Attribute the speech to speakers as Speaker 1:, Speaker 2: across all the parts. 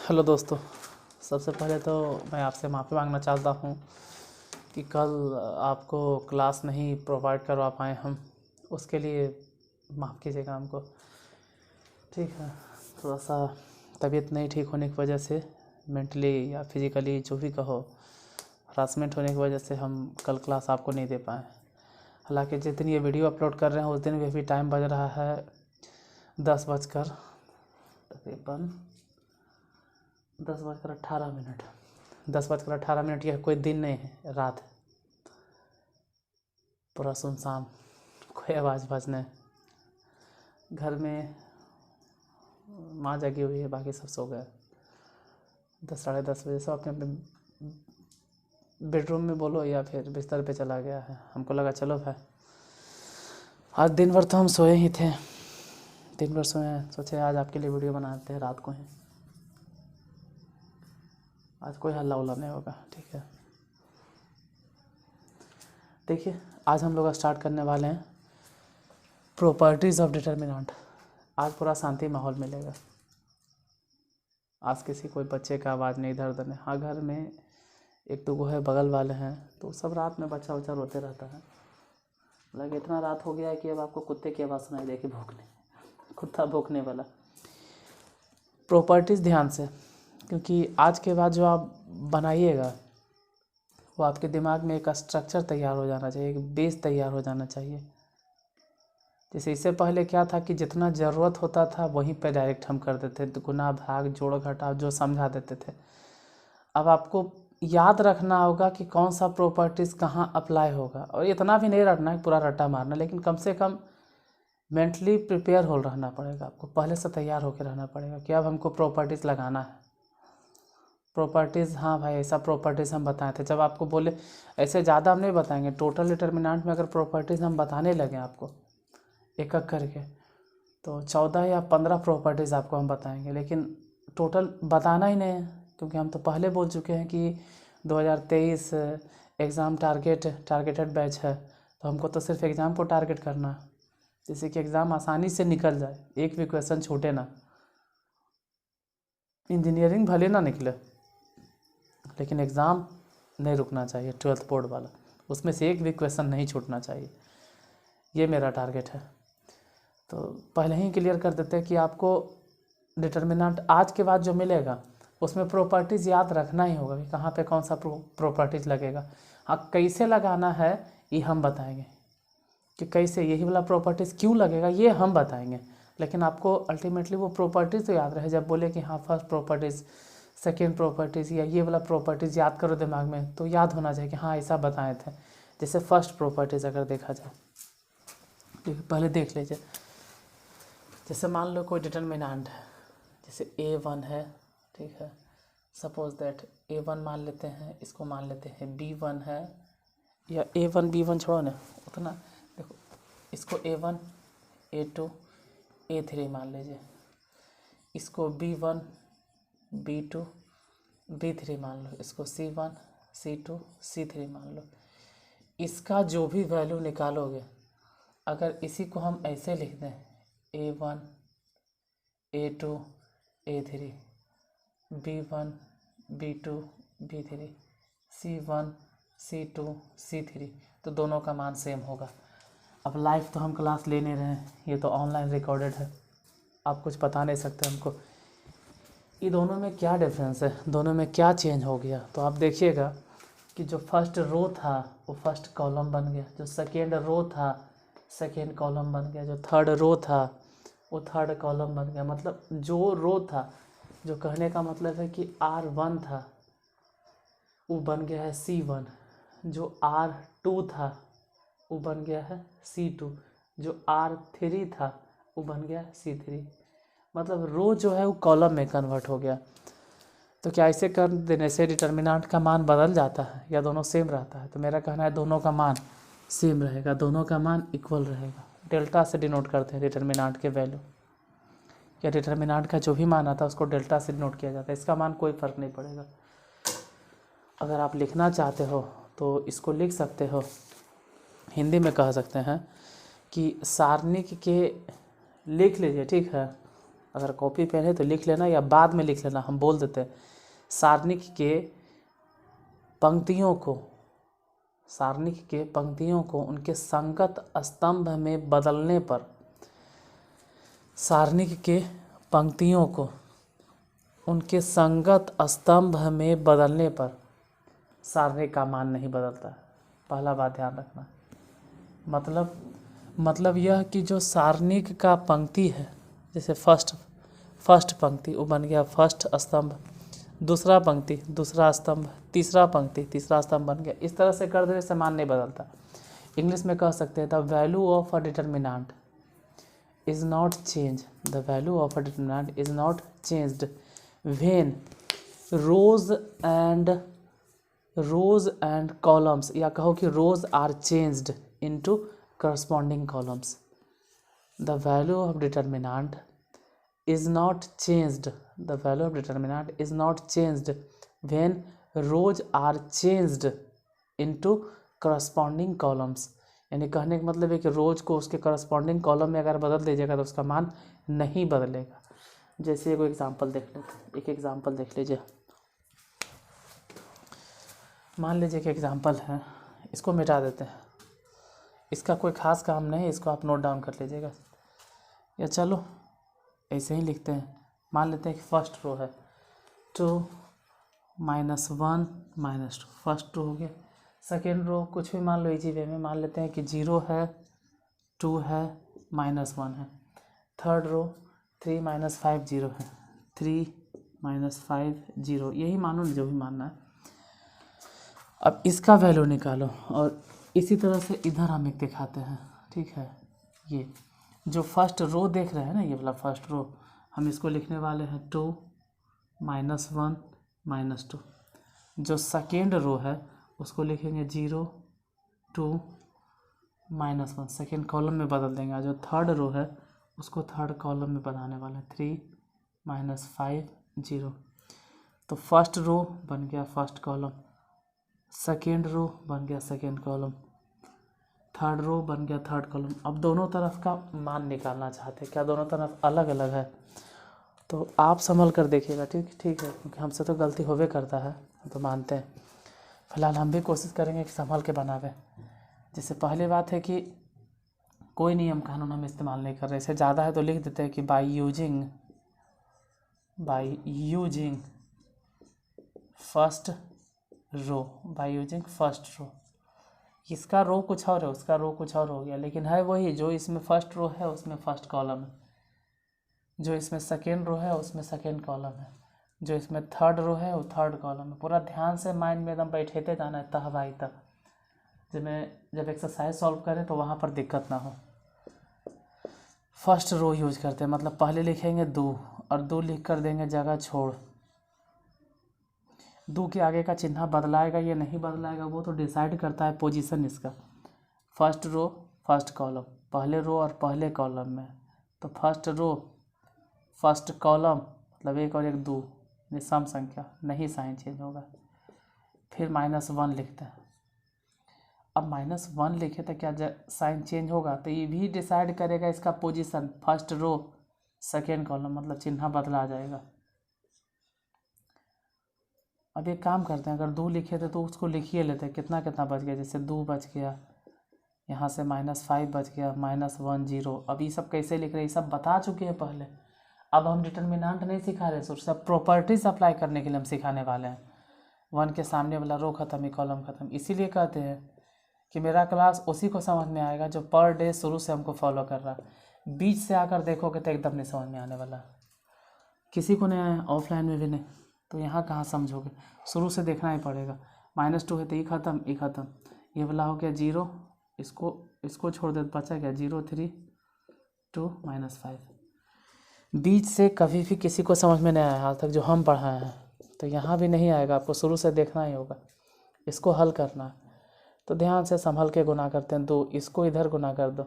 Speaker 1: Hello दोस्तों। सबसे पहले तो मैं आपसे माफ़ी मांगना चाहता हूँ कि कल आपको क्लास नहीं प्रोवाइड करवा पाए हम। उसके लिए माफ़ कीजिएगा हमको। ठीक है, थोड़ा सा तबीयत नहीं ठीक होने की वजह से मेंटली या फिज़िकली जो भी कहो हरासमेंट होने की वजह से हम कल क्लास आपको नहीं दे पाए। हालांकि जिस दिन ये वीडियो अपलोड कर रहे हैं उस दिन भी अभी टाइम बज रहा है 10:18। 10:18 यह कोई दिन नहीं है, रात है। पूरा सुनसान, कोई आवाज़ नहीं। घर में माँ जगी हुई है, बाकी सब सो गए। 10 साढ़े 10 बजे सब अपने अपने बेडरूम में बोलो या फिर बिस्तर पे चला गया है। हमको लगा चलो भाई आज दिन भर तो हम सोए ही थे, दिन भर सोए हैं, सोचे आज आपके लिए वीडियो बनाते हैं रात को ही। आज कोई हल्ला उल्ला नहीं होगा, ठीक है। देखिए, आज हम लोग स्टार्ट करने वाले हैं प्रॉपर्टीज़ ऑफ डिटर्मिनेंट। आज पूरा शांति माहौल मिलेगा। आज किसी कोई बच्चे का आवाज़ नहीं, इधर उधर नहीं। हाँ, घर में एक दो है, बगल वाले हैं, तो सब रात में बच्चा उच्चा रोते रहता है। लगे इतना रात हो गया है कि अब आपको कुत्ते की आवाज़ सुनाई देगी, भौंकने, कुत्ता भौंकने वाला। प्रॉपर्टीज़ ध्यान से, क्योंकि आज के बाद जो आप बनाइएगा वो आपके दिमाग में एक स्ट्रक्चर तैयार हो जाना चाहिए, एक बेस तैयार हो जाना चाहिए। जैसे इससे पहले क्या था कि जितना ज़रूरत होता था वहीं पे डायरेक्ट हम कर देते थे, गुना भाग जोड़ घटाव जो समझा देते थे। अब आपको याद रखना होगा कि कौन सा प्रॉपर्टीज़ कहाँ अप्लाई होगा, और इतना भी नहीं रटना है पूरा रट्टा मारना, लेकिन कम से कम मेंटली प्रिपेयर हो रहना पड़ेगा। आपको पहले से तैयार होकर रहना पड़ेगा कि अब हमको प्रॉपर्टीज़ लगाना है। प्रॉपर्टीज़, हाँ भाई ऐसा प्रॉपर्टीज़ हम बताए थे। जब आपको बोले ऐसे ज़्यादा हम नहीं बताएंगे, टोटल डिटर्मिनेंट में अगर प्रॉपर्टीज़ हम बताने लगे आपको एक एक करके तो 14 या 15 प्रॉपर्टीज़ आपको हम बताएंगे, लेकिन टोटल बताना ही नहीं है, क्योंकि हम तो पहले बोल चुके हैं कि 2023 एग्ज़ाम टारगेटेड बैच है। तो हमको तो सिर्फ एग्ज़ाम को टारगेट करना है, जिससे कि एग्ज़ाम आसानी से निकल जाए, एक भी क्वेश्चन छूटे ना। इंजीनियरिंग भले ना निकले, लेकिन एग्ज़ाम नहीं रुकना चाहिए, 12th बोर्ड वाला, उसमें से एक भी क्वेश्चन नहीं छूटना चाहिए। ये मेरा टारगेट है। तो पहले ही क्लियर कर देते हैं कि आपको डिटर्मिनेंट आज के बाद जो मिलेगा उसमें प्रॉपर्टीज़ याद रखना ही होगा कि कहाँ पे कौन सा प्रॉपर्टीज़ लगेगा। हाँ, कैसे लगाना है ये हम बताएंगे, कि कैसे यही वाला प्रॉपर्टीज़ क्यों लगेगा ये हम बताएंगे, लेकिन आपको अल्टीमेटली वो प्रॉपर्टीज़ तो याद रहे। जब बोले कि हाँ फर्स्ट प्रॉपर्टीज़, सेकेंड प्रॉपर्टीज़ या ये वाला प्रॉपर्टीज़ याद करो दिमाग में, तो याद होना चाहिए कि हाँ ऐसा बताए थे। जैसे फर्स्ट प्रॉपर्टीज़ अगर देखा जाए, ठीक है, पहले देख लीजिए। जैसे मान लो कोई डिटर्मिनेंट है, जैसे A1 है, ठीक है। सपोज दैट A1 मान लेते हैं, इसको मान लेते हैं B1 है, या A1 B1 छोड़ो ना उतना, देखो इसको A1 A2 A3 मान लीजिए, इसको B1 B2 B3 मान लो, इसको C1 C2 C3 मान लो। इसका जो भी वैल्यू निकालोगे, अगर इसी को हम ऐसे लिख दें A1 A2 A3 B1 B2 B3 C1 C2 C3, तो दोनों का मान सेम होगा। अब लाइव तो हम क्लास ले नहीं रहे हैं, ये तो ऑनलाइन रिकॉर्डेड है, आप कुछ बता नहीं सकते हमको ये दोनों में क्या डिफरेंस है, दोनों में क्या चेंज हो गया। तो आप देखिएगा कि जो फर्स्ट रो था वो फर्स्ट कॉलम बन गया, जो सेकेंड रो था सेकेंड कॉलम बन गया, जो थर्ड रो था वो थर्ड कॉलम बन गया। मतलब जो रो था, जो कहने का मतलब है कि R1 था वो बन गया है C1, जो R2 था वो बन गया है C2, जो R3 था वो बन गया C3। मतलब रो जो है वो कॉलम में कन्वर्ट हो गया। तो क्या ऐसे कर देने से डिटर्मिनेंट का मान बदल जाता है या दोनों सेम रहता है? तो मेरा कहना है दोनों का मान सेम रहेगा, दोनों का मान इक्वल रहेगा। डेल्टा से डिनोट करते हैं डिटर्मिनेंट के वैल्यू, या डिटर्मिनेंट का जो भी मान आता है उसको डेल्टा से डिनोट किया जाता है। इसका मान कोई फ़र्क नहीं पड़ेगा। अगर आप लिखना चाहते हो तो इसको लिख सकते हो, हिंदी में कह सकते हैं कि सारणिक के लिख लीजिए, ठीक है। अगर कॉपी पेन है तो लिख लेना या बाद में लिख लेना, हम बोल देते हैं सारणिक के पंक्तियों को उनके संगत स्तंभ में बदलने पर, सारणिक के पंक्तियों को उनके संगत स्तंभ में बदलने पर सारणिक का मान नहीं बदलता है। पहला बात ध्यान रखना। मतलब यह कि जो सारणिक का पंक्ति है, जैसे फर्स्ट पंक्ति वो बन गया फर्स्ट स्तंभ, दूसरा पंक्ति दूसरा स्तंभ, तीसरा पंक्ति तीसरा स्तंभ बन गया। इस तरह से कर देने से मान नहीं बदलता। इंग्लिश में कह सकते हैं the value of a determinant is not change, the value of a determinant is not changed when rows and columns, या कहो कि rows are changed into corresponding columns. The value of determinant is not changed, the value of determinant is not changed when rows are changed into corresponding columns। यानी कहने का मतलब है कि रोज को उसके करस्पॉन्डिंग कॉलम में अगर बदल दीजिएगा तो उसका मान नहीं बदलेगा। जैसे एक एग्जांपल देख लेते हैं, एक एग्जांपल देख लीजिए। मान लीजिए कि एग्जांपल है, इसको मिटा देते हैं, इसका कोई ख़ास काम नहीं है, इसको आप नोट डाउन कर लीजिएगा। या चलो ऐसे ही लिखते हैं। मान लेते हैं कि फर्स्ट रो है 2 -1 -2, फर्स्ट रो हो गया। सेकेंड रो कुछ भी मान लो इजी वे में, मान लेते हैं कि 0 है 2 है -1 है। थर्ड रो 3 - 5 0 है, 3 - 5 0, यही मानो जो भी मानना है। अब इसका वैल्यू निकालो और इसी तरह से इधर हम एक दिखाते हैं, ठीक है। ये जो फर्स्ट रो देख रहे हैं ना, ये वाला फर्स्ट रो, हम इसको लिखने वाले हैं 2 -1 -2। जो सेकेंड रो है उसको लिखेंगे 0 2 -1, सेकेंड कॉलम में बदल देंगे। जो थर्ड रो है उसको थर्ड कॉलम में बनाने वाले हैं 3 -5 0। तो फर्स्ट रो बन गया फर्स्ट कॉलम, सेकेंड रो बन गया सेकेंड कॉलम, थर्ड रो बन गया थर्ड कॉलम। अब दोनों तरफ का मान निकालना चाहते हैं, क्या दोनों तरफ अलग अलग है? तो आप संभल कर देखिएगा, ठीक है, क्योंकि हमसे तो गलती होवे करता है, तो मानते हैं। फिलहाल हम भी कोशिश करेंगे कि संभल के बनावे। जैसे पहली बात है कि कोई नियम कानून हम इस्तेमाल नहीं कर रहे, इससे ज़्यादा है तो लिख देते हैं कि बाई यूजिंग फर्स्ट रो। इसका रो कुछ और है, उसका रो कुछ और हो गया, लेकिन है वही। जो इसमें फर्स्ट रो है उसमें फर्स्ट कॉलम है, जो इसमें सेकेंड रो है उसमें सेकेंड कॉलम है, जो इसमें थर्ड रो है वो थर्ड कॉलम है। पूरा ध्यान से माइंड में एकदम बैठेते जाना है तह बाई तक, जब एक्सरसाइज सॉल्व करें तो वहाँ पर दिक्कत ना हो। फर्स्ट रो यूज करते हैं, मतलब पहले लिखेंगे 2 और 2 लिख कर देंगे जगह छोड़। 2 के आगे का चिन्ह बदलाएगा या नहीं बदलाएगा वो तो डिसाइड करता है पोजीशन इसका। फर्स्ट रो फर्स्ट कॉलम, पहले रो और पहले कॉलम में, तो फर्स्ट रो फर्स्ट कॉलम मतलब 1 और 1 2, ये सम संख्या, नहीं साइन चेंज होगा। फिर -1 लिखते हैं। अब -1 लिखे तो क्या साइन चेंज होगा? तो ये भी डिसाइड करेगा इसका position, first row second column, मतलब चिन्ह बदला जाएगा। अब एक काम करते हैं, अगर 2 लिखे थे तो उसको लिखिए लेते हैं, कितना कितना बच गया। जैसे 2 बच गया, यहाँ से -5 बच गया, -1 0। अब ये सब कैसे लिख रहे हैं, ये सब बता चुके हैं पहले। अब हम डिटर्मिनेंट नहीं सिखा रहे, सब प्रॉपर्टीज अप्लाई करने के लिए हम सिखाने वाले हैं। 1 के सामने वाला रो खत्म, ये कॉलम खत्म। इसीलिए कहते हैं कि मेरा क्लास उसी को समझ में आएगा जो पर डे शुरू से हमको फॉलो कर रहा है। बीच से आकर देखोगे तो एकदम नहीं समझ में आने वाला, किसी को नहीं आया, ऑफलाइन में भी नहीं, तो यहाँ कहाँ समझोगे? शुरू से देखना ही पड़ेगा। -2 है तो ये ख़त्म, ये वाला हो गया 0, इसको छोड़ दे तो बचा गया 0 3 2 -5। बीच से कभी भी किसी को समझ में नहीं आया आज तक जो हम पढ़ाए हैं, तो यहाँ भी नहीं आएगा, आपको शुरू से देखना ही होगा, इसको हल करना है। तो ध्यान से संभल के गुना करते हैं। 2 इसको इधर गुना कर दो,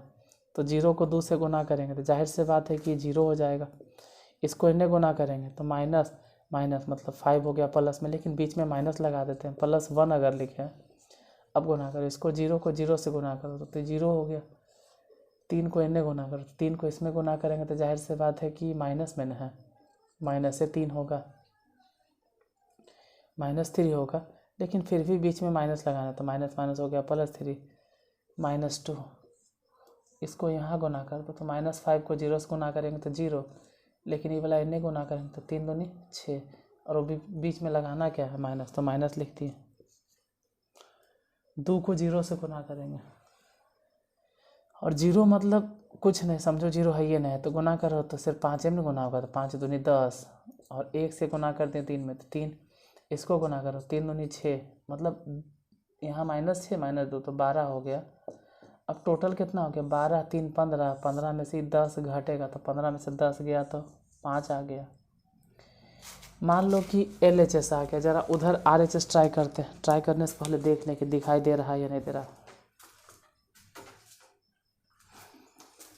Speaker 1: तो 0 को 2 से गुना करेंगे तो जाहिर से बात है कि 0 हो जाएगा। इसको इन्हें गुना करेंगे तो माइनस मतलब 5 हो गया प्लस में, लेकिन बीच में माइनस लगा देते हैं, +1 अगर लिखे हैं। अब गुना करो, इसको 0 को 0 से गुना करो तो 0 हो गया। 3 को इनने गुना करो, 3 को इसमें गुना करेंगे तो जाहिर सी बात है कि माइनस में न है, माइनस से 3 होगा, -3 होगा, लेकिन फिर भी बीच में माइनस लगाना, तो माइनस माइनस हो गया +3 -2। इसको यहाँ गुना कर दो तो -5 को 0 से गुना करेंगे तो 0, लेकिन ये वाला इन्हें गुना करेंगे तो 3 दूनी 6, और वो भी बीच में लगाना क्या है माइनस, तो माइनस लिख दिए। 2 को 0 से गुना करेंगे, और 0 मतलब कुछ नहीं, समझो 0 है ये नहीं, तो गुना करो तो सिर्फ 5 में गुना होगा, तो 5 दूनी 10, और 1 से गुना करते हैं 3 में, तो 3, इसको गुना करो 3 दूनी 6, मतलब यहाँ -6 -2 तो 12 हो गया। अब टोटल कितना हो गया, 12 3 15, 15 में से 10 घटेगा तो 15 में से 10 गया तो 5 आ गया। मान लो कि LHS आ गया, ज़रा उधर RHS ट्राई करते हैं, ट्राई करने से पहले देख लें कि दिखाई दे रहा है या नहीं दे रहा।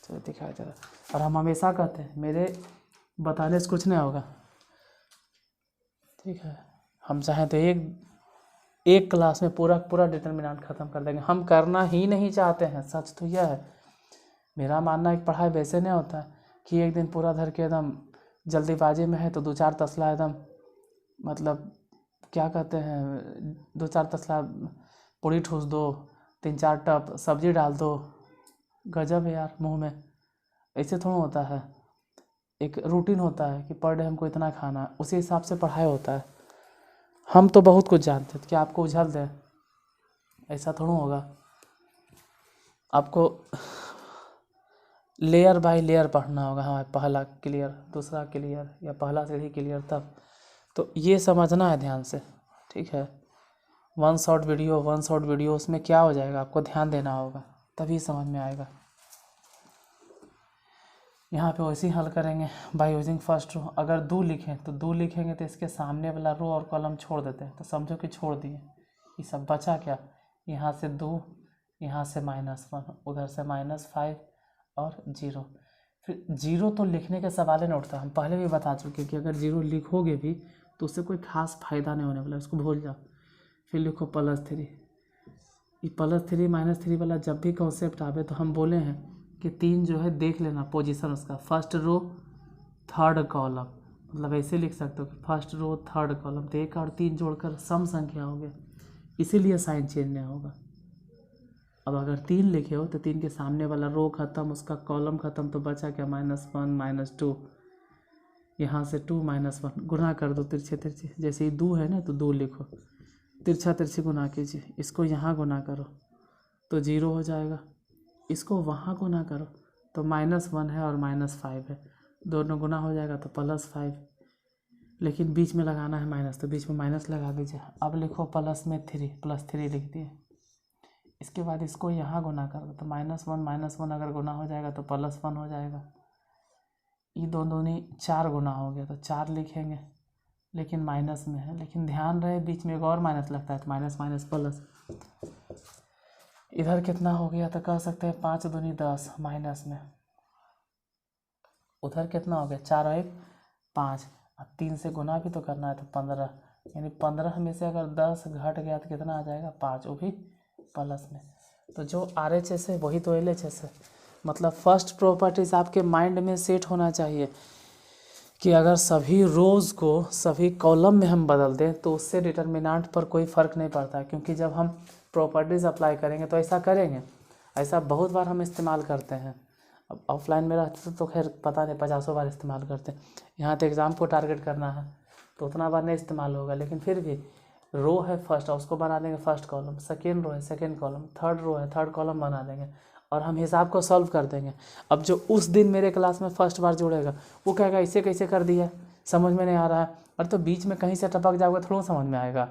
Speaker 1: चलो दिखाई दे रहा, और हम हमेशा कहते हैं मेरे बताने से कुछ नहीं होगा, ठीक है। हम चाहें तो एक क्लास में पूरा डिटर्मिनेंट ख़त्म कर देंगे, हम करना ही नहीं चाहते हैं, सच तो यह है। मेरा मानना है कि पढ़ाई वैसे नहीं होता है कि एक दिन पूरा धर के एकदम जल्दीबाजी में है तो 2-4 तसला एकदम, मतलब क्या कहते हैं, 2-4 तसला पूरी ठूस दो, 3-4 टप सब्जी डाल दो, गजब है यार मुँह में। ऐसे थोड़ा होता है, एक रूटीन होता है कि पर डे हमको इतना खाना, उसी हिसाब से पढ़ाई होता है। हम तो बहुत कुछ जानते हैं कि आपको उछल दें, ऐसा थोड़ा होगा। आपको लेयर बाय लेयर पढ़ना होगा, हाँ पहला क्लियर, दूसरा क्लियर, या पहला सीढ़ी क्लियर, तब तो ये समझना है ध्यान से, ठीक है। 1 शॉर्ट वीडियो उसमें क्या हो जाएगा, आपको ध्यान देना होगा तभी समझ में आएगा। यहाँ पे वैसे ही हल करेंगे बाय यूजिंग फर्स्ट रो। अगर 2 लिखें तो 2 लिखेंगे तो इसके सामने वाला रो और कॉलम छोड़ देते हैं, तो समझो कि छोड़ दिए, ये सब बचा क्या, यहाँ से 2, यहाँ से -1, उधर से -5 और 0। फिर 0 तो लिखने के सवाल ही नहीं उठता, हम पहले भी बता चुके कि अगर 0 लिखोगे भी तो उससे कोई खास फ़ायदा नहीं होने वाला, उसको भूल जाओ। फिर लिखो +3, ये +3 -3 वाला जब भी कॉन्सेप्ट आवे तो हम बोले हैं कि 3 जो है देख लेना पोजीशन उसका, फर्स्ट रो थर्ड कॉलम, मतलब ऐसे लिख सकते हो कि फर्स्ट रो थर्ड कॉलम, तो 1 और 3 जोड़कर सम संख्या हो गया, इसीलिए साइन चेंज नहीं होगा। अब अगर 3 लिखे हो तो 3 के सामने वाला रो खत्म, उसका कॉलम खत्म, तो बचा क्या -1 -2, यहाँ से 2 -1 गुना कर दो तिरछे तिरछे, जैसे ही 2 है ना तो 2 लिखो, तिरछा तिरछी गुना कीजिए, इसको यहाँ गुना करो तो 0 हो जाएगा, इसको वहाँ गुना करो तो -1 है और -5 है, दोनों गुना हो जाएगा तो +5, लेकिन बीच में लगाना है माइनस, तो बीच में माइनस लगा दीजिए। अब लिखो प्लस में 3, +3 लिख दिए। इसके बाद इसको यहाँ गुना करो तो -1 अगर गुना हो जाएगा तो +1 हो जाएगा, ये दोनों ही 4 गुना हो गया तो 4 लिखेंगे, लेकिन माइनस में है, लेकिन ध्यान रहे बीच में एक और माइनस लगता है, तो माइनस माइनस प्लस। इधर कितना हो गया तो कह सकते हैं 5 दूनी 10 माइनस में, उधर कितना हो गया 4 और 1 5, अब 3 से गुना भी तो करना है तो 15, यानी 15 में से अगर 10 घट गया तो कितना आ जाएगा 5, वो भी प्लस में। तो जो RHS है वही तो LHS है, मतलब फर्स्ट प्रॉपर्टीज़ आपके माइंड में सेट होना चाहिए कि अगर सभी रोज़ को सभी कॉलम में हम बदल दें तो उससे डिटर्मिनेंट पर कोई फ़र्क नहीं पड़ता, क्योंकि जब हम प्रॉपर्टीज़ अप्लाई करेंगे तो ऐसा करेंगे, ऐसा बहुत बार हम इस्तेमाल करते हैं। अब ऑफलाइन में रहते तो खैर पता नहीं 50 बार इस्तेमाल करते हैं, यहाँ तो एग्ज़ाम को टारगेट करना है तो उतना बार नहीं इस्तेमाल होगा, लेकिन फिर भी रो है फर्स्ट, उसको बना देंगे फर्स्ट कॉलम, सेकेंड रो है सेकेंड कॉलम, थर्ड रो है थर्ड कॉलम बना देंगे, और हम हिसाब को सॉल्व कर देंगे। अब जो उस दिन मेरे क्लास में फर्स्ट बार जुड़ेगा वो कहेगा इसे कैसे कर दिया, समझ में नहीं आ रहा है, और तो बीच में कहीं से टपक जाओगे थोड़ा समझ में आएगा,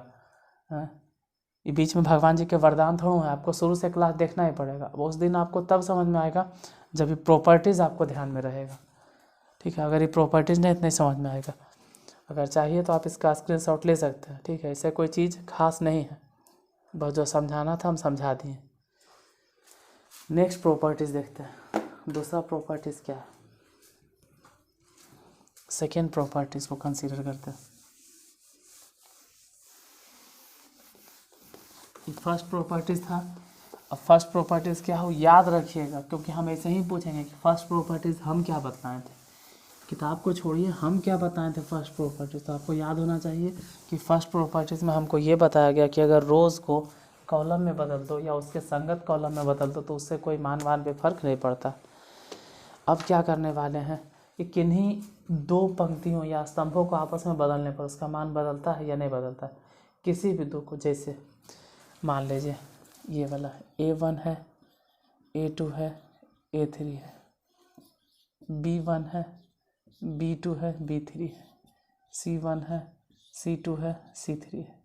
Speaker 1: ये बीच में भगवान जी के वरदान थोड़ा है, आपको शुरू से क्लास देखना ही पड़ेगा। अब उस दिन आपको तब समझ में आएगा जब ये प्रॉपर्टीज़ आपको ध्यान में रहेगा, ठीक है। अगर ये प्रॉपर्टीज़ नहीं इतने समझ में आएगा, अगर चाहिए तो आप इसका स्क्रीनशॉट ले सकते हैं, ठीक है। इससे कोई चीज़ खास नहीं है, बस जो समझाना था हम समझा दिए। नेक्स्ट प्रॉपर्टीज़ देखते हैं, दूसरा प्रॉपर्टीज़ क्या है, सेकेंड प्रॉपर्टीज़ को कंसीडर करते हैं। फर्स्ट प्रॉपर्टीज़ था अब फर्स्ट प्रॉपर्टीज़ क्या हो याद रखिएगा, क्योंकि हम ऐसे ही पूछेंगे कि फर्स्ट प्रॉपर्टीज़ हम क्या बताए थे। किताब को छोड़िए, हम क्या बताए थे फर्स्ट प्रॉपर्टीज़, तो आपको याद होना चाहिए कि फर्स्ट प्रॉपर्टीज़ में हमको ये बताया गया कि अगर रोज़ को कॉलम में बदल दो या उसके संगत कॉलम में बदल दो तो उससे कोई मान पे फ़र्क नहीं पड़ता। अब क्या करने वाले हैं कि किन्हीं दो पंक्तियों या स्तंभों को आपस में बदलने पर उसका मान बदलता है या नहीं बदलता है। किसी भी दो को, जैसे मान लीजिए ये वाला A1 है, A2 है, A3 है, B1 है, B2 है, B3 है, C1 है, C2 है, C3 है।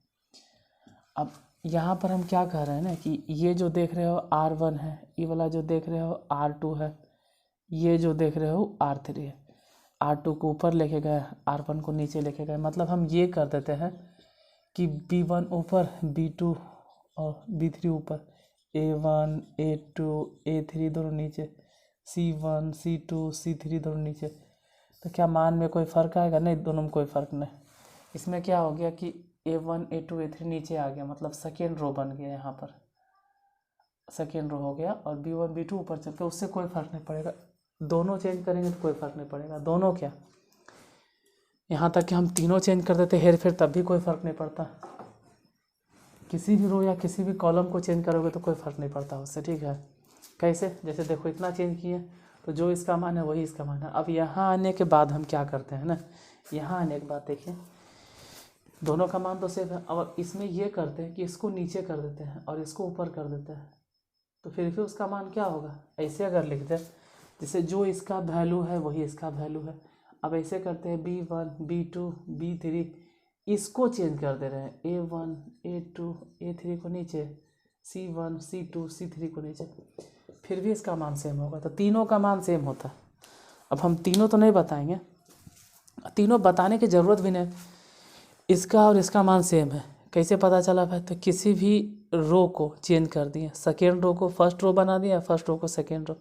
Speaker 1: अब यहाँ पर हम क्या कह रहे हैं ना कि ये जो देख रहे हो R1 है, ये वाला जो देख रहे हो R2 है, ये जो देख रहे हो R3 है। R2 को ऊपर लेके गए, R1 को नीचे लेके गए, मतलब हम ये कर देते हैं कि B1 ऊपर, B2 और B3 ऊपर, A1 A2 A3 दोनों नीचे, C1 C2 C3 दोनों नीचे। तो क्या मान में कोई फ़र्क आएगा? नहीं, दोनों में कोई फ़र्क नहीं। इसमें क्या हो गया कि A1 A2 A3 नीचे आ गया, मतलब सेकेंड रो बन गया, यहाँ पर सेकेंड रो हो गया, और B1 B2 ऊपर चल के उससे कोई फ़र्क नहीं पड़ेगा। दोनों चेंज करेंगे तो कोई फ़र्क नहीं पड़ेगा। दोनों क्या, यहाँ तक कि हम तीनों चेंज कर देते हेर फेर तब भी कोई फ़र्क नहीं पड़ता। किसी भी रो या किसी भी कॉलम को चेंज करोगे तो कोई फ़र्क नहीं पड़ता उससे, ठीक है। कैसे? जैसे देखो इतना चेंज किए तो जो इसका मान है वही इसका मान है। अब यहाँ आने के बाद हम क्या करते हैं ना, यहाँ आने के बाद देखिए दोनों का मान तो सेम है। अब इसमें ये करते हैं कि इसको नीचे कर देते हैं और इसको ऊपर कर देते हैं, तो फिर उसका मान क्या होगा? ऐसे अगर लिखते हैं जैसे जो इसका वैल्यू है वही इसका वैल्यू है। अब ऐसे करते हैं B1 B2 B3, इसको चेंज कर दे रहे हैं, A1 A2 A3 को नीचे, C1 C2 C3 को नीचे, फिर भी इसका मान सेम होगा। तो तीनों का मान सेम होता है। अब हम तीनों तो नहीं बताएंगे, तीनों बताने की ज़रूरत भी नहीं, इसका और इसका मान सेम है। कैसे पता चला भाई? तो किसी भी रो को चेंज कर दिए, सेकेंड रो को फर्स्ट रो बना दिया, फर्स्ट रो को सेकेंड रो,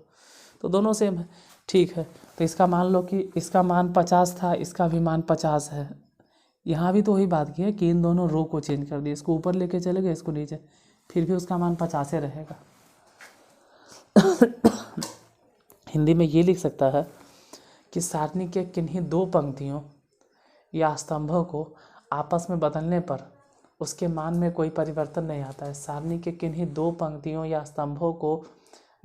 Speaker 1: तो दोनों सेम है, ठीक है। तो इसका मान लो कि इसका मान 50 था, इसका भी मान 50 है। यहाँ भी तो वही बात की है कि इन दोनों रो को चेंज कर दिया, इसको ऊपर लेके चले गए, इसको नीचे, फिर भी उसका मान 50 रहेगा। हिंदी में ये लिख सकता है कि सारणी के किन्हीं दो पंक्तियों या स्तंभों को आपस में बदलने पर उसके मान में कोई परिवर्तन नहीं आता है। सारणी के किन्हीं दो पंक्तियों या स्तंभों को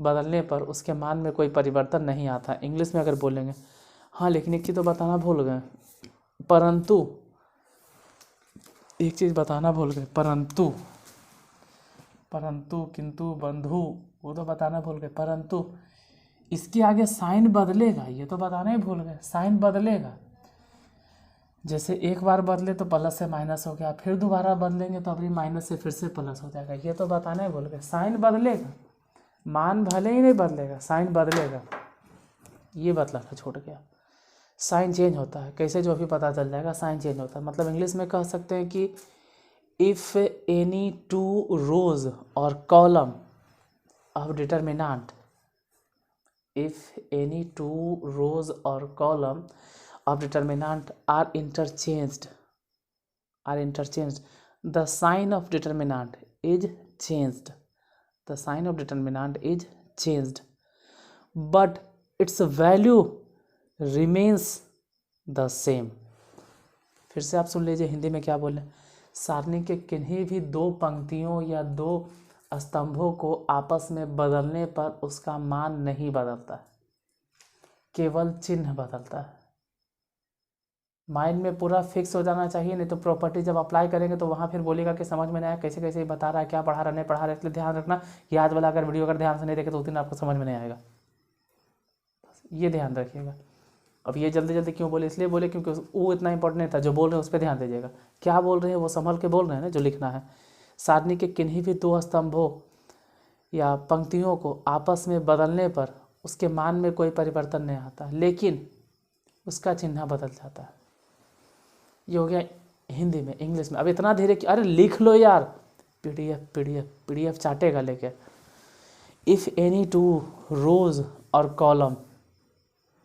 Speaker 1: बदलने पर उसके मान में कोई परिवर्तन नहीं आता। इंग्लिश में अगर बोलेंगे, हाँ लेकिन एक चीज़ तो बताना भूल गए, परंतु एक चीज़ बताना भूल गए, परंतु किंतु बंधु वो तो बताना भूल गए, परंतु इसके आगे साइन बदलेगा, ये तो बताना ही भूल गए, साइन बदलेगा। जैसे एक बार बदले तो प्लस से माइनस हो गया, फिर दोबारा बदलेंगे तो अभी माइनस से फिर से प्लस हो जाएगा, ये तो बताना ही भूल गए। साइन बदलेगा, मान भले ही नहीं बदलेगा, साइन बदलेगा, ये बतलाना छूट गया। साइन चेंज होता है, कैसे जो भी पता चल जाएगा, साइन चेंज होता है। मतलब इंग्लिश में कह सकते हैं कि इफ़ एनी टू रोज और column of determinant, if any two rows और column of determinant are interchanged, the sign of determinant is changed, the sign of determinant is changed, but its value remains the same। फिर से आप सुन लीजिए हिंदी में क्या बोले। सारणी के किन्हीं भी दो पंक्तियों या दो स्तंभों को आपस में बदलने पर उसका मान नहीं बदलता, केवल चिन्ह बदलता है। माइंड में पूरा फिक्स हो जाना चाहिए, नहीं तो प्रॉपर्टी जब अप्लाई करेंगे तो वहाँ फिर बोलेगा कि समझ में नहीं आया, कैसे कैसे बता रहा है, क्या पढ़ा रहा है, नहीं पढ़ा रहा है। इसलिए ध्यान रखना, ये आज वाला अगर वीडियो अगर ध्यान से नहीं देखे तो उस दिन आपको समझ में नहीं आएगा, ये ध्यान रखिएगा। अब ये जल्दी जल्दी क्यों बोले? इसलिए बोले क्योंकि वो इतना इंपॉर्टेंट नहीं था, जो बोल रहे हैं उस पर ध्यान दीजिएगा, क्या बोल रहे हैं वो संभल के बोल रहे हैं ना, जो लिखना है। सारणी के किन्हीं भी दो स्तंभों या पंक्तियों को आपस में बदलने पर उसके मान में कोई परिवर्तन नहीं आता, लेकिन उसका चिन्ह बदल जाता है। ये हो गया हिंदी में। इंग्लिश में अब इतना धीरे कि अरे लिख लो यार, पीडीएफ चाटेगा लेके। इफ़ एनी टू रोज और column,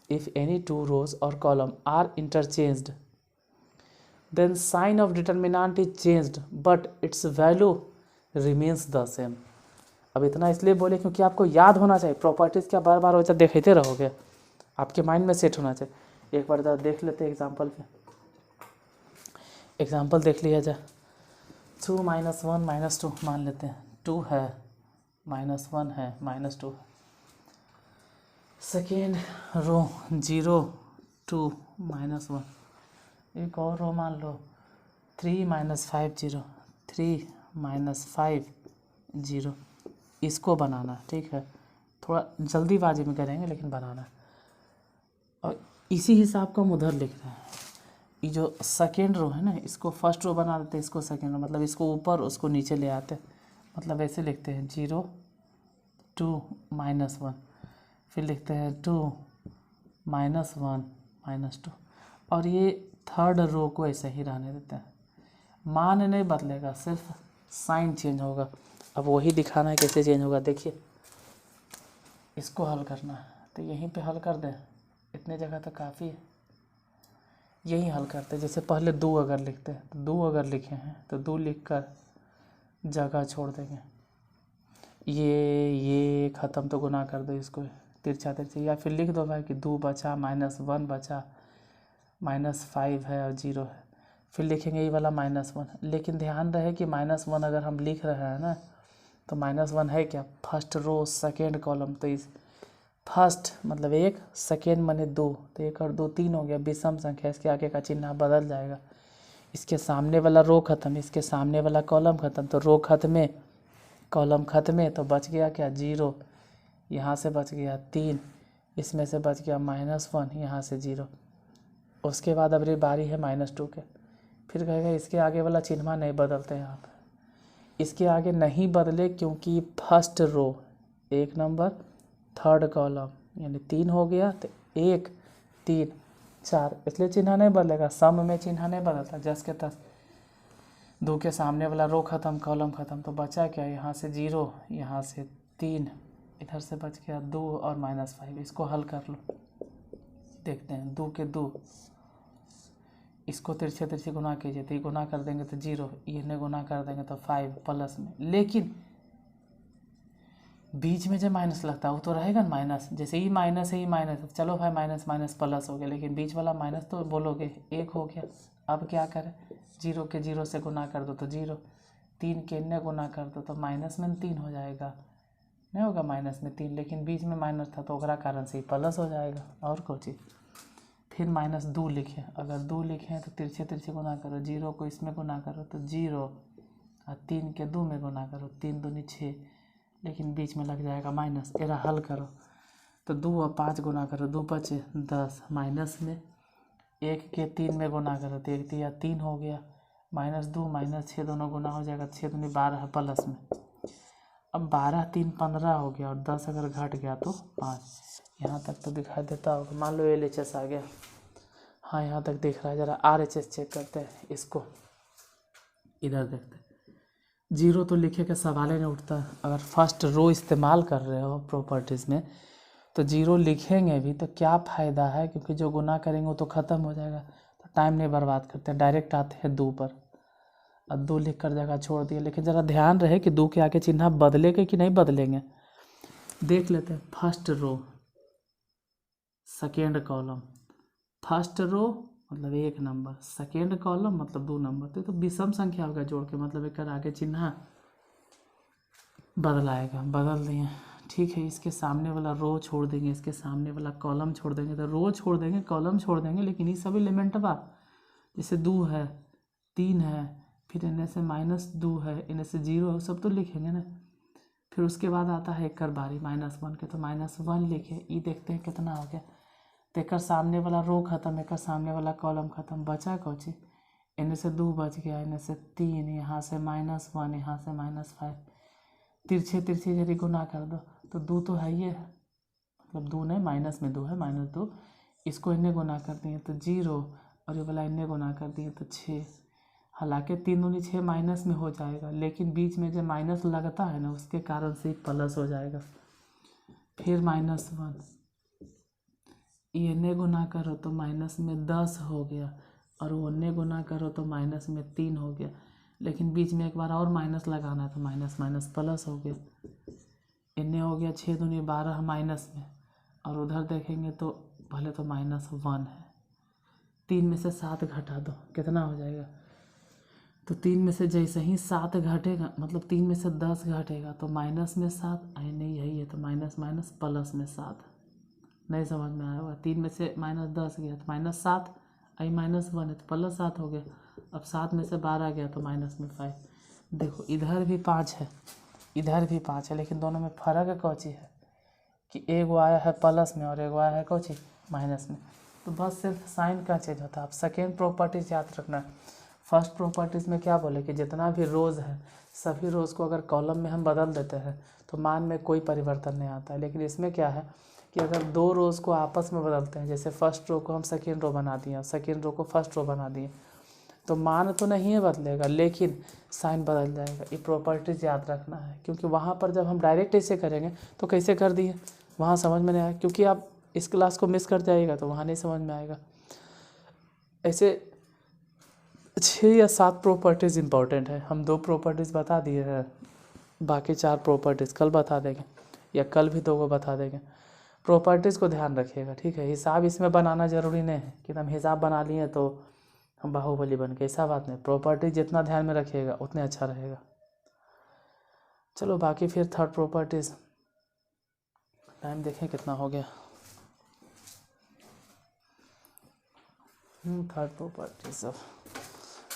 Speaker 1: if any two rows और column are interchanged, then sign of determinant is changed but its value remains the same. अब इतना इसलिए बोले क्योंकि आपको याद होना चाहिए, प्रॉपर्टीज़ क्या बार बार वैसा देखते रहोगे, आपके माइंड में सेट होना चाहिए। एक बार देख लेते हैं एग्जाम्पल पे, एग्जाम्पल देख लिया जाए। 2 - 1 - 2 मान लेते हैं, 2 है -1 है -2 है। Second row 0 2 -1। एक और रो मान लो 3 - 5 0 3 - 5 0। इसको बनाना, ठीक है, थोड़ा जल्दीबाजी में करेंगे लेकिन बनाना है। और इसी हिसाब का हम उधर लिख रहे हैं। ये जो सेकेंड रो है ना, इसको फर्स्ट रो बना देते हैं, इसको सेकेंड रो, मतलब इसको ऊपर उसको नीचे ले आते हैं, मतलब ऐसे लिखते हैं 0 2 -1, फिर लिखते हैं 2 -1 -2, और ये थर्ड रो को ऐसे ही रहने देते हैं। मान नहीं बदलेगा, सिर्फ साइन चेंज होगा। अब वही दिखाना है कैसे चेंज होगा। देखिए, इसको हल करना है तो यहीं पे हल कर दें, इतने जगह तो काफ़ी है, यही हल करते हैं। जैसे पहले 2 अगर लिखते हैं तो 2 अगर लिखे हैं तो 2 लिख कर जगह छोड़ देंगे, ये ख़त्म तो गुना कर दो इसको तिरछा तिरछा, या फिर लिख दो भाई कि 2 बचा -1 बचा -5 है और 0 है, फिर लिखेंगे ये वाला -1। लेकिन ध्यान रहे कि -1 अगर हम लिख रहे हैं ना तो -1 है क्या, फर्स्ट रो सेकेंड कॉलम, तो इस फर्स्ट मतलब 1, सेकेंड माने 2, तो 1 और 2 3 हो गया, विषम संख्या, इसके आगे का चिन्ह बदल जाएगा। इसके सामने वाला रो खत्म, इसके सामने वाला कॉलम खत्म, तो रो खत्म कॉलम खत्म, तो बच गया क्या 0, यहाँ से बच गया 3, इसमें से बच गया -1, यहाँ से 0। उसके बाद अब रे बारी है -2 के, फिर कहेगा इसके आगे वाला चिन्ह नहीं बदलते हैं आप, इसके आगे नहीं बदले क्योंकि first row 1 number, third column यानी 3 हो गया, तो 1 3 4, इसलिए चिन्ह नहीं बदलेगा, सम में चिन्ह नहीं बदलता, जस के तस। 2 के सामने वाला रो खत्म, कॉलम खत्म, तो बचा क्या, यहाँ से 0, यहाँ से 3, इधर से बच गया 2 और -5। इसको हल कर लो, देखते हैं 2 के 2, इसको तिरछे तिरछे गुना कीजिए, तो ये गुना कर देंगे तो 0, ये ने गुना कर देंगे तो 5 प्लस में, लेकिन बीच में जो माइनस लगता है वो तो रहेगा ना माइनस, जैसे ही माइनस है, ही माइनस है, चलो भाई माइनस माइनस प्लस हो गया, लेकिन बीच वाला माइनस तो बोलोगे 1 हो गया। अब क्या करें, 0 के 0 से गुना कर दो तो 0, 3 के ने गुना कर दो तो माइनस में 3 हो जाएगा, नहीं होगा माइनस में 3, लेकिन बीच में माइनस था तो ओकरा कारण से ही प्लस हो जाएगा, और कुछ चीज़। फिर -2 लिखे, अगर 2 लिखे तो तिरछे तिरछे गुना करो, 0 को इसमें गुना करो तो 0, और 3 के 2 में गुना करो, 3 दूनी 6, लेकिन बीच में लग जाएगा माइनस। एरा हल करो तो 2 और 5 गुना करो, 2 5 10, माइनस में 1 के 3 में गुना करो तो 1 या 3 हो गया, -2 -6 दोनों गुना हो जाएगा, 6 दूनी 12 प्लस में। अब 12 3 15 हो गया, और 10 अगर घट गया तो 5, यहाँ तक तो दिखाई देता होगा। मान लो LHS आ गया, हाँ यहाँ तक दिख रहा है, ज़रा RHS चेक करते हैं, इसको इधर देखते हैं। 0 तो लिखे का सवाल ही नहीं उठता, अगर फर्स्ट रो इस्तेमाल कर रहे हो प्रॉपर्टीज़ में तो 0 लिखेंगे भी तो क्या फ़ायदा है, क्योंकि जो गुना करेंगे वो तो ख़त्म हो जाएगा, तो टाइम नहीं बर्बाद करते हैं, डायरेक्ट आते हैं 2 पर। अब 2 लिख कर जगह छोड़ दिए, लेकिन ज़रा ध्यान रहे कि 2 के आगे चिन्ह बदलेंगे कि नहीं बदलेंगे। देख लेते हैं, first row second column, first row मतलब 1 नंबर, सेकेंड कॉलम मतलब 2 नंबर, तो विषम संख्या होगा जोड़ के, मतलब एक आगे चिन्ह बदलाएगा, बदल दिए, ठीक है। इसके सामने वाला रो छोड़ देंगे, इसके सामने वाला कॉलम छोड़ देंगे, तो रो छोड़ देंगे कॉलम छोड़ देंगे, लेकिन ये सब एलिमेंट बा, जैसे 2 है 3 है, फिर इन्हें से -2 है, इन्हें से 0 है, सब तो लिखेंगे ना। फिर उसके बाद आता है एक बारी -1 के, तो -1 लिखे, ये देखते हैं कितना हो गया, तो एक सामने वाला रो खत्म, एक सामने वाला कॉलम खत्म, बचा कौची, इन्हें से 2 बच गया, इन्हें से 3, यहाँ से -1, यहाँ से -5, तिरछे तिरछे यदि गुना कर दो तो 2 तो है ही है, मतलब 2 नहीं माइनस में 2 है, -2, इसको इन्हें गुना कर दिए तो 0, और ये वाला इन्हें गुना कर दिए तो 6, हालांकि 3 दूनी 6 माइनस में हो जाएगा, लेकिन बीच में जो माइनस लगता है ना उसके कारण से प्लस हो जाएगा। फिर -1, ये ने गुना करो तो माइनस में 10 हो गया, और वो ने गुना करो तो माइनस में 3 हो गया, लेकिन बीच में एक बार और माइनस लगाना है तो माइनस माइनस प्लस हो गया। इन्हें हो गया 6 दूनी 12 माइनस में, और उधर देखेंगे तो पहले तो -1 है। 3 में से 7 घटा दो, कितना हो जाएगा? तो 3 में से जैसे ही 7 घटेगा, मतलब 3 में से 10 घटेगा तो माइनस में 7 आई नहीं, यही है तो माइनस माइनस प्लस में 7। नहीं समझ में आया होगा। 3 में से -10 गया तो -7 आई, -1 है तो +7 हो गया। अब 7 में से 12 गया तो माइनस में 5। देखो इधर भी 5 है, इधर भी 5 है, लेकिन दोनों में फ़र्क है कौची है कि एगो आया है प्लस में और एगो आया है कौची माइनस में। तो बस सिर्फ साइन का चेंज होता है। अब सेकेंड प्रॉपर्टीज याद रखना है। फर्स्ट प्रॉपर्टीज़ में क्या बोले कि जितना भी रोज़ है सभी रोज़ को अगर कॉलम में हम बदल देते हैं तो मान में कोई परिवर्तन नहीं आता है। लेकिन इसमें क्या है कि अगर 2 रोज़ को आपस में बदलते हैं, जैसे फर्स्ट रो को हम सेकेंड रो बना दिए, सेकेंड रो को फर्स्ट रो बना दिए, तो मान तो नहीं है बदलेगा लेकिन साइन बदल जाएगा। ये प्रॉपर्टीज याद रखना है, क्योंकि वहाँ पर जब हम डायरेक्ट ऐसे करेंगे तो कैसे कर दिए वहाँ समझ में नहीं आएगा, क्योंकि आप इस क्लास को मिस कर जाइएगा तो वहाँ नहीं समझ में आएगा। ऐसे 6 या 7 प्रॉपर्टीज़ इंपॉर्टेंट है। हम 2 प्रॉपर्टीज़ बता दिए हैं, बाकी 4 प्रॉपर्टीज़ कल बता देंगे या कल भी 2 को बता देंगे। प्रॉपर्टीज़ को ध्यान रखिएगा, ठीक है। हिसाब इसमें बनाना ज़रूरी नहीं है कि हम हिसाब बना लिए तो हम बाहुबली बन के, ऐसा बात नहीं। प्रॉपर्टी जितना ध्यान में रखिएगा उतने अच्छा रहेगा। चलो बाकी फिर थर्ड प्रॉपर्टीज़, टाइम देखें कितना हो गया। थर्ड प्रॉपर्टीज़ अब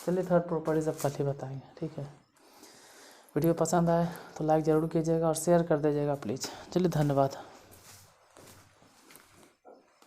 Speaker 1: चलिए, थर्ड प्रॉपर्टीज़ अब कल ही बताएंगे, ठीक है। वीडियो पसंद आए तो लाइक ज़रूर कीजिएगा और शेयर कर दीजिएगा प्लीज़। चलिए धन्यवाद।